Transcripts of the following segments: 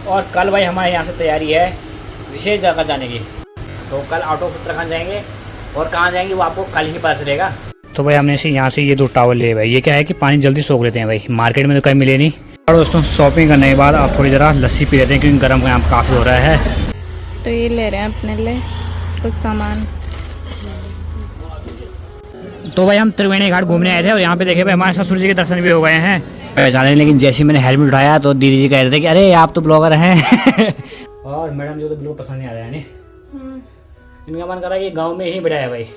और कल भाई हमारे यहाँ से तैयारी है विशेष जगह जाने की। तो कल आउट ऑफ उत्तराखंड जाएंगे और कहाँ जाएंगे वो आपको कल ही पता चलेगा। तो भाई हमने यहाँ से ये 2 टावल लिए भाई। ये क्या है कि पानी जल्दी सोख लेते हैं भाई, मार्केट में तो कहीं मिले नहीं। और दोस्तों शॉपिंग करने के बाद आप थोड़ी ज़रा लस्सी पी लेते हैं क्योंकि गर्म यहाँ काफ़ी हो रहा है। तो ये ले रहे हैं अपने लिए कुछ सामान। तो भाई हम त्रिवेणी घाट घूमने आए थे और यहाँ पे देखे भाई हमारे ससुर जी के दर्शन भी हो गए हैं पहचाने। लेकिन जैसे ही मैंने हेलमेट उठाया तो दीदी जी कह रहे थे कि अरे आप तो ब्लॉगर हैं। और मैडम जी को तो बिल्कुल पसंद नहीं आ रहा है नहीं। इनका मन कर रहा है कि गाँव में ही बढ़िया है भाई।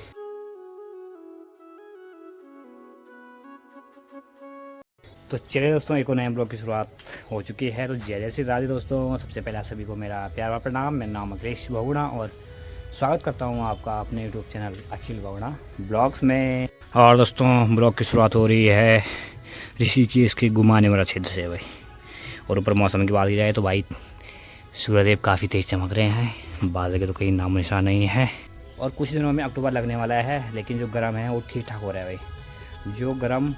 तो चलिए दोस्तों एक और नए ब्लॉग की शुरुआत हो चुकी है। तो जय श्री राधे दोस्तों। सबसे पहले आप सभी को मेरा प्यार भरा प्रणाम। मेरा नाम अखिलेश बहुगुणा और स्वागत करता हूँ आपका अपने यूट्यूब चैनल अखिल बहुगुणा ब्लॉग्स में। और दोस्तों ब्लॉग की शुरुआत हो रही है ऋषिकेश के घुमाने वाला क्षेत्र से भाई। और ऊपर मौसम की बात की जाए तो भाई सूर्यदेव काफ़ी तेज़ चमक रहे हैं, बादल के तो कहीं नामो निशान नहीं है। और कुछ दिनों में अक्टूबर लगने वाला है, लेकिन जो गर्म है वो ठीक ठाक हो रहा है भाई। जो गर्म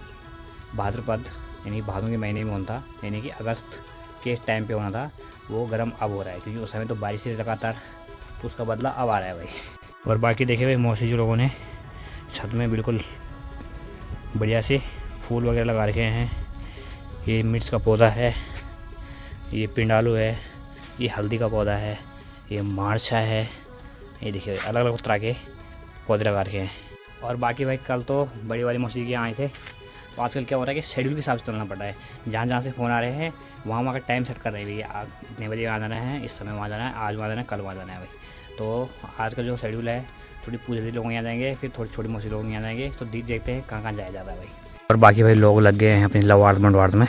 भाद्रपद यानी भादों के महीने में होता यानी कि अगस्त के टाइम पे होना था, वो गर्म अब हो रहा है क्योंकि उस समय तो बारिश से लगातार, तो उसका बदला अब आ रहा है भाई। और बाकी देखे भाई मौसी जो लोगों ने छत में बिल्कुल बढ़िया से फूल वगैरह लगा रखे हैं। ये मिर्च का पौधा है, ये पिंडालू है, ये हल्दी का पौधा है, ये मार्चा है। ये देखिए अलग अलग तरह के पौधे लगा रखे हैं। और बाकी भाई कल तो बड़ी वाली मौसी के आए थे। तो आजकल क्या हो रहा है कि शेड्यूल के हिसाब से चलना पड़ रहा है। जहाँ जहाँ से फ़ोन आ रहे हैं वहाँ का टाइम सेट कर रहे हैं भैया, आप इतने बजे वहाँ जाना है, इस समय वहाँ जाना है, आज वहाँ जाना है, कल वहाँ जाना है भाई। तो आज का जो शेड्यूल है थोड़ी पूरे लोग यहाँ जाएंगे, फिर थोड़ी छोटी मोटी लोग यहाँ जाएंगे। तो देखते हैं कहाँ कहाँ जाया जाता है भाई। और बाकी भाई लोग लग गए हैं अपनी लवार्थ मंडवार्थ में।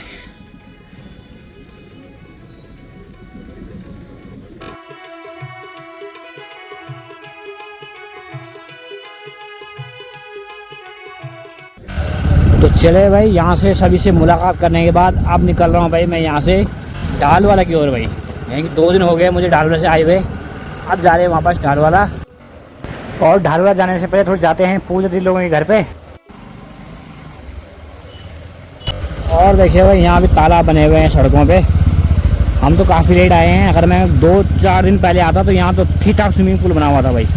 तो चले भाई यहाँ से सभी से मुलाकात करने के बाद अब निकल रहा हूँ भाई मैं यहाँ से ढालवाला की ओर भाई। यानी कि 2 दिन हो गए मुझे ढालवाला से आए हुए, अब जा रहे हैं वापस ढालवाला। और ढालवाला जाने से पहले थोड़ी जाते हैं पूजा दी लोगों के घर पे। और देखिए भाई यहाँ भी तालाब बने हुए हैं सड़कों पे। हम तो काफ़ी लेट आए हैं, अगर मैं 2-4 दिन पहले आता तो यहाँ तो ठीक ठाक स्विमिंग पूल बना हुआ था भाई।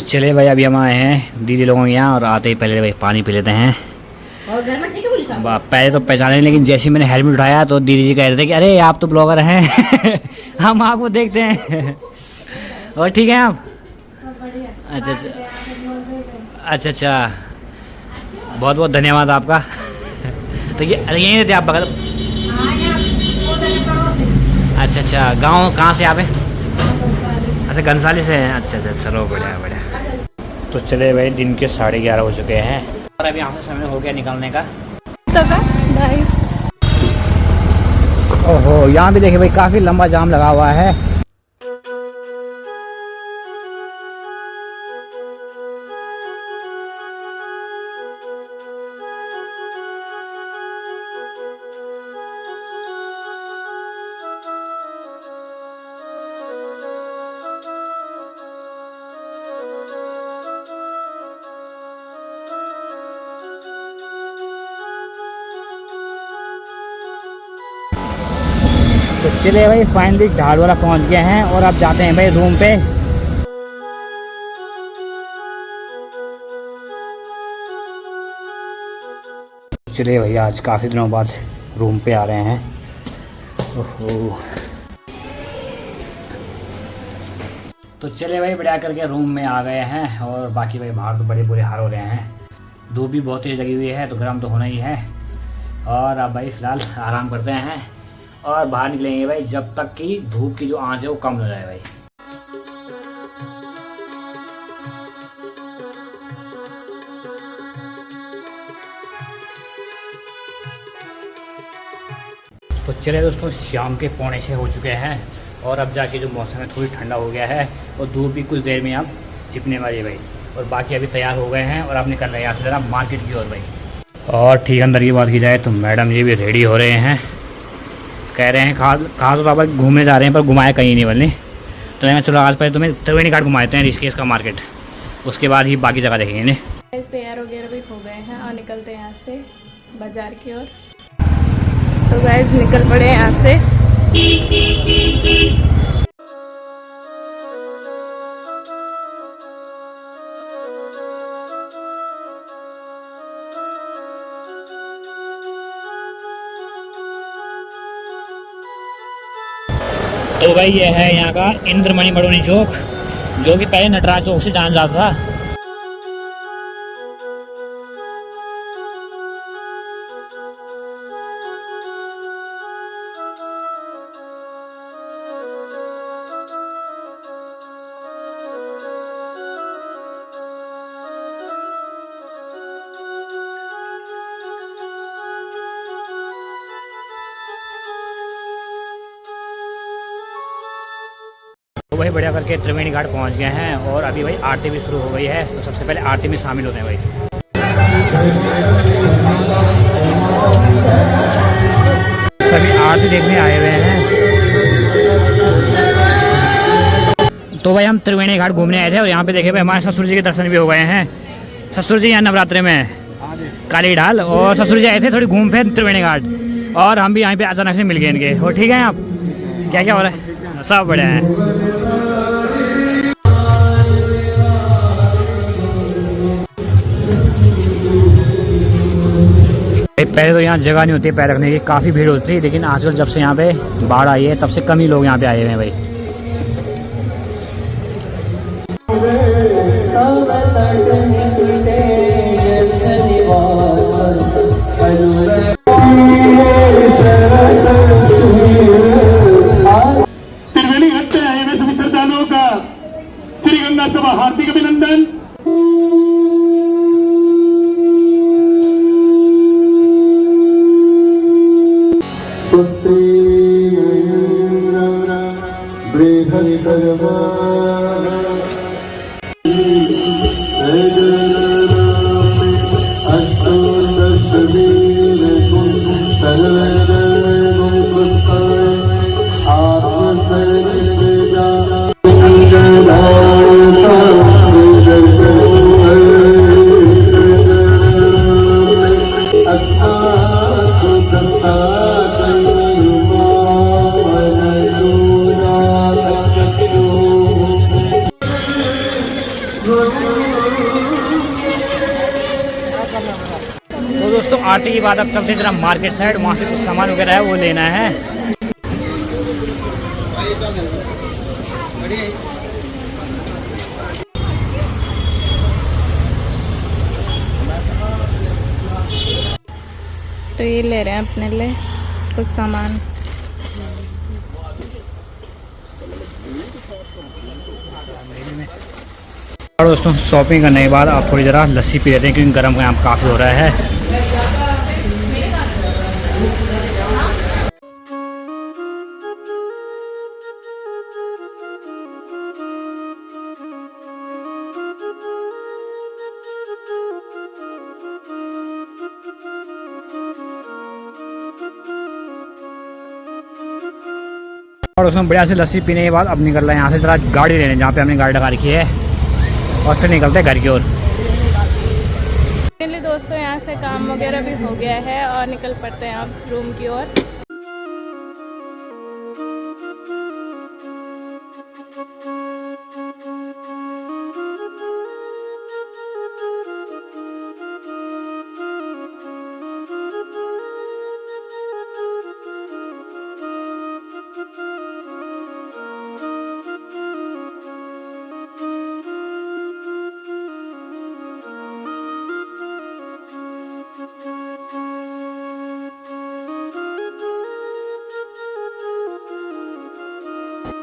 चले भाई अभी हम आए हैं दीदी लोगों के यहाँ और आते ही पहले भाई पानी पी लेते हैं। और घर में ठीक है पुलिस? पहले तो पहचाने, लेकिन जैसे ही मैंने हेलमेट उठाया तो दीदी जी कह रहे थे कि अरे आप तो ब्लॉगर हैं। हम आपको देखते हैं। और ठीक है आप? सब बढ़िया। अच्छा अच्छा अच्छा, बहुत बहुत धन्यवाद आपका। तो ये यहीं रहते आप बगल? अच्छा अच्छा, गाँव कहाँ से आप हैं? अच्छा घनसाली से हैं। अच्छा अच्छा चलो बढ़िया बढ़िया। तो चले भाई दिन के 11:30 हो चुके हैं और अभी यहाँ से समय हो गया निकलने का। ओहो यहाँ भी देखिए भाई काफ़ी लंबा जाम लगा हुआ है। तो चले भाई फाइनली ढालवाला पहुंच गए हैं और अब जाते हैं भाई रूम पे। चलिए भैया आज काफ़ी दिनों बाद रूम पे आ रहे हैं। ओहो तो चले भाई बढ़िया करके रूम में आ गए हैं। और बाकी भाई बाहर तो बड़े बुरे हाल हो रहे हैं, धूप भी बहुत तेज़ लगी हुई है तो गर्म तो होना ही है। और अब भाई फ़िलहाल आराम करते हैं और बाहर निकलेंगे भाई जब तक कि धूप की जो आंच है वो कम हो जाए भाई। तो चले दोस्तों शाम के 5:45 हो चुके हैं और अब जाके जो मौसम है थोड़ी ठंडा हो गया है और धूप भी कुछ देर में अब छिपने वाली है भाई। और बाकी अभी तैयार हो गए हैं और अब निकल रहे हैं यहाँ से ज़रा मार्केट की ओर भाई। और ठीक अंदर की बात की जाए तो मैडम जी भी रेडी हो रहे हैं, कह रहे हैं खास तौर पर घूमने जा रहे हैं पर घुमाया कहीं नहीं बोलने। तो यहाँ चलो आज पहले तुम्हें त्रिवेणी घाट घुमाते हैं, ऋषिकेश का मार्केट, उसके बाद ही बाकी जगह देखेंगे। तैयार वगैरह भी हो गए हैं और निकलते हैं यहाँ से बाजार की ओर। तो तो गाइस निकल पड़े यहाँ से। तो भाई ये है यहाँ का इंद्रमणि बड़ोनी चौक, जो कि पहले नटराज चौक से जाना जाता था। तो भाई बढ़िया करके त्रिवेणी घाट पहुंच गए हैं और अभी भाई आरती भी शुरू हो गई है। तो सबसे पहले आरती में शामिल होते हैं भाई। सभी आरती देखने आए हुए हैं। तो भाई हम त्रिवेणी घाट घूमने आए थे और यहाँ पे देखे भाई हमारे ससुर जी के दर्शन भी हो गए हैं। ससुर जी यहाँ नवरात्रे में काली ढाल, और ससुर जी आए थे थोड़ी घूम फिर त्रिवेणी घाट, और हम भी यहाँ पे अचानक से मिल गए इनके। और ठीक है आप क्या क्या हो रहा है? सब बढ़िया है। पहले तो यहाँ जगह नहीं होती पैर रखने की, काफ़ी भीड़ होती थी, लेकिन आजकल जब से यहाँ पे बाढ़ आई है तब से कम ही लोग यहाँ पे आए हुए हैं भाई। त्रिवेणी घाट पे आए हुए सभी श्रद्धालुओं का श्री गंगा सभा हार्दिक अभिनंदन। तो दोस्तों आरती के बाद अब चलते हैं जरा मार्केट साइड, वहाँ से कुछ सामान वगैरह है वो लेना है। तो ये ले रहे हैं अपने लिए कुछ सामान। और दोस्तों शॉपिंग करने के बाद आप थोड़ी ज़रा लस्सी पी लेते हैं, क्योंकि गर्म यहाँ काफ़ी हो रहा है। और उसमें बढ़िया से लस्सी पीने के बाद अब निकल रहा है यहाँ से ज़रा गाड़ी लेने, जहाँ पे हमने गाड़ी लगा रखी है, और फिर निकलते हैं घर की ओर। फाइनली दोस्तों यहाँ से काम वगैरह भी हो गया है और निकल पड़ते हैं आप रूम की ओर।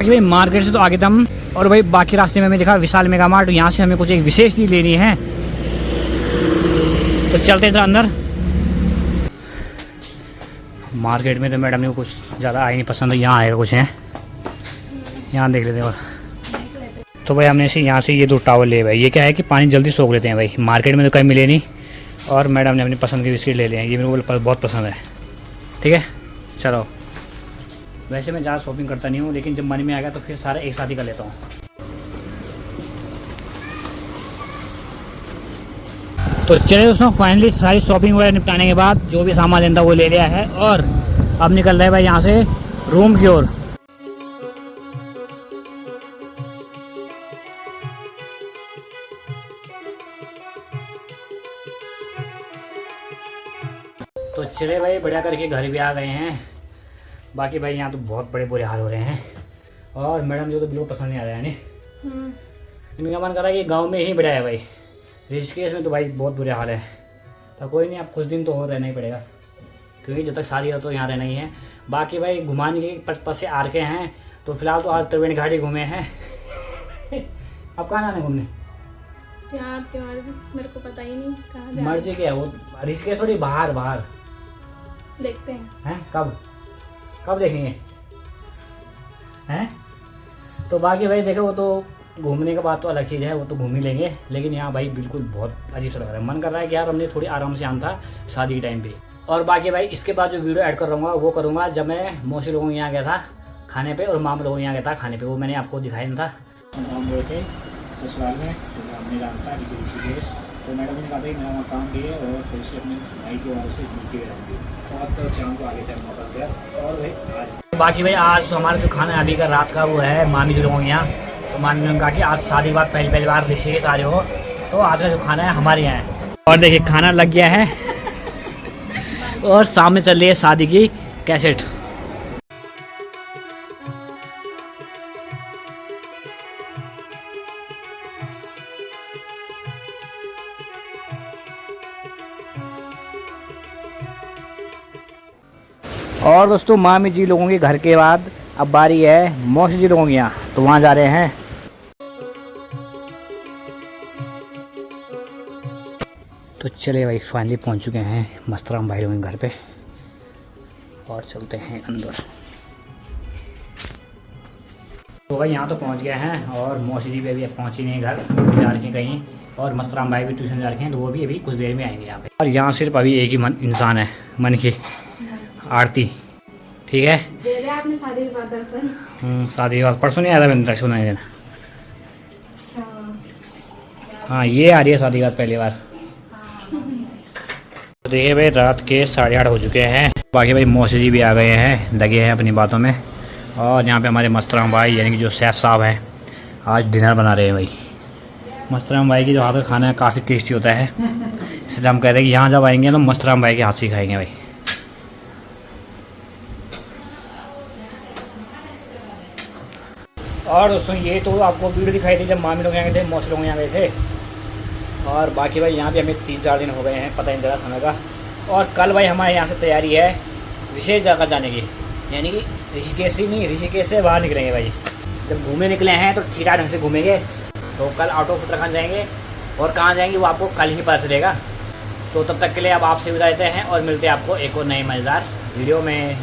भाई मार्केट से तो आगे दम, और भाई बाकी रास्ते में हमें देखा विशाल मेगा मार्ट, यहाँ से हमें कुछ एक विशेष चीज़ लेनी है, तो चलते हैं अंदर। मार्केट में तो मैडम ने कुछ ज़्यादा आई नहीं पसंद, यहाँ आएगा कुछ है, यहाँ देख लेते हैं। तो भाई हमने यहाँ से ये 2 टावल ले भाई, ये क्या है कि पानी जल्दी सोख लेते हैं भाई, मार्केट में तो कहीं मिले नहीं, और मैडम ने अपनी पसंद के बिस्किट ले लिए हैं, ये मेरे को बहुत पसंद है। ठीक है चलो, वैसे मैं ज़्यादा शॉपिंग करता नहीं हूँ, लेकिन जब मन में आ गया तो फिर सारा एक साथ ही कर लेता हूँ। तो चलिए दोस्तों फाइनली सारी शॉपिंग वगैरह निपटाने के बाद जो भी सामान लेना वो ले लिया है, और अब निकल रहे हैं भाई यहाँ से रूम की ओर। तो चले भाई बढ़िया करके घर भी आ गए हैं। बाकी भाई यहाँ तो बहुत बड़े बुरे हाल हो रहे हैं और मैडम जो तो बिल्कुल पसंद नहीं आ रहा है नहीं। इनका मन कर रहा है कि गांव में ही बढ़िया है भाई, ऋषिकेश में तो भाई बहुत बुरे हाल है। तो कोई नहीं, अब कुछ दिन तो और रहना ही पड़ेगा क्योंकि जब तक शादी हो तो यहाँ रहना ही है। बाकी भाई घुमाने के पर्पज से आ रखे हैं, तो फिलहाल तो आज त्रिवेणी घाटी घूमे हैं। अब कहाँ जाना है घूमने? यहाँ आपकी मर्जी, मेरे को पता ही नहीं कहाँ जाना मर्जी क्या है वो, ऋषिकेश थोड़ी बाहर बाहर देखते हैं। हैं। कब देखेंगे हैं? तो बाकी भाई देखो वो तो घूमने का बात तो अलग चीज़ है, वो तो घूम ही लेंगे, लेकिन यहाँ भाई बिल्कुल बहुत अजीब सा लग रहा है। मन कर रहा है कि यार हमने थोड़ी आराम से आना था शादी के टाइम पे। और बाकी भाई इसके बाद जो वीडियो ऐड कर रहा वो करूँगा जब मैं मौसी लोगों के यहाँ गया था खाने पे और मामा लोगों के यहाँ गया था खाने पे, वो मैंने आपको दिखाया नहीं था। हम गए थे ससुराल में, तो हमने जाना था ऋषिकेश, तो मैडम ने कहा था कि मेरा वहाँ काम भी है और थोड़ी सी अपने भाई की वजह से घूम के रहेंगे, और कल शाम को आगे तक वापस गया। और भाई आज बाकी भाई आज तो हमारा जो खाना अभी का रात का वो है मामी जी लोगों के यहाँ। तो मामी ने कहा कि आज शादी के बाद पहली बार ऋषिकेश आ रहे हो, तो आज का जो खाना है हमारे यहाँ है। और देखिए खाना लग गया है और सामने चल रही है शादी की कैसेट। और दोस्तों मामी जी लोगों के घर के बाद अब बारी है मौसी जी लोगों के यहाँ, तो वहाँ जा रहे हैं। तो चले भाई फाइनली पहुँच चुके हैं मस्तराम भाई लोगों के घर पे और चलते हैं अंदर। तो भाई यहाँ तो पहुँच गए हैं और मौसी जी भी अभी पहुँची नहीं घर, जा रखे हैं कहीं, और मस्तराम भाई भी ट्यूशन जा रखे हैं, तो वो भी अभी कुछ देर में आएंगे यहाँ पे। और यहाँ सिर्फ अभी एक ही इंसान है, मन की आरती, ठीक है। दे दे आपने शादी के बाद दर्शन। शादी के बाद परसों नहीं आया था मैंने दर्शन नहीं देना। अच्छा हाँ ये आ रही है शादी के बाद पहली बार। तो देखिए भाई रात के 8:30 हो चुके हैं। बाकी भाई मौसी जी भी आ गए हैं, लगे हैं अपनी बातों में। और यहाँ पे हमारे मस्तराम भाई यानी कि जो शेफ़ साहब हैं आज डिनर बना रहे हैं भाई। मस्तराम भाई की जो हाथ का खाना है काफ़ी टेस्टी होता है, इसलिए हम कह रहे हैं कि यहाँ जब आएंगे तो मस्तराम भाई के हाथ से खाएंगे भाई। और दोस्तों ये तो आपको वीडियो दिखाई थी जब मामी लोग यहाँ गए थे, मौसी लोग यहाँ गए थे। और बाकी भाई यहाँ भी हमें 3-4 दिन हो गए हैं, पता नहीं चला समय का। और कल भाई हमारे यहाँ से तैयारी है विशेष जगह जाने की, यानी कि ऋषिकेश ही नहीं, ऋषिकेश से बाहर निकलेंगे भाई। जब घूमने निकले हैं तो ठीक ढंग से घूमेंगे। तो कल आउट ऑफ उत्तराखंड जाएंगे और कहाँ जाएंगे वो आपको कल ही पता चलेगा। तो तब तक के लिए अब आपसे विदा लेते हैं और मिलते हैं आपको एक और नए मज़ेदार वीडियो में।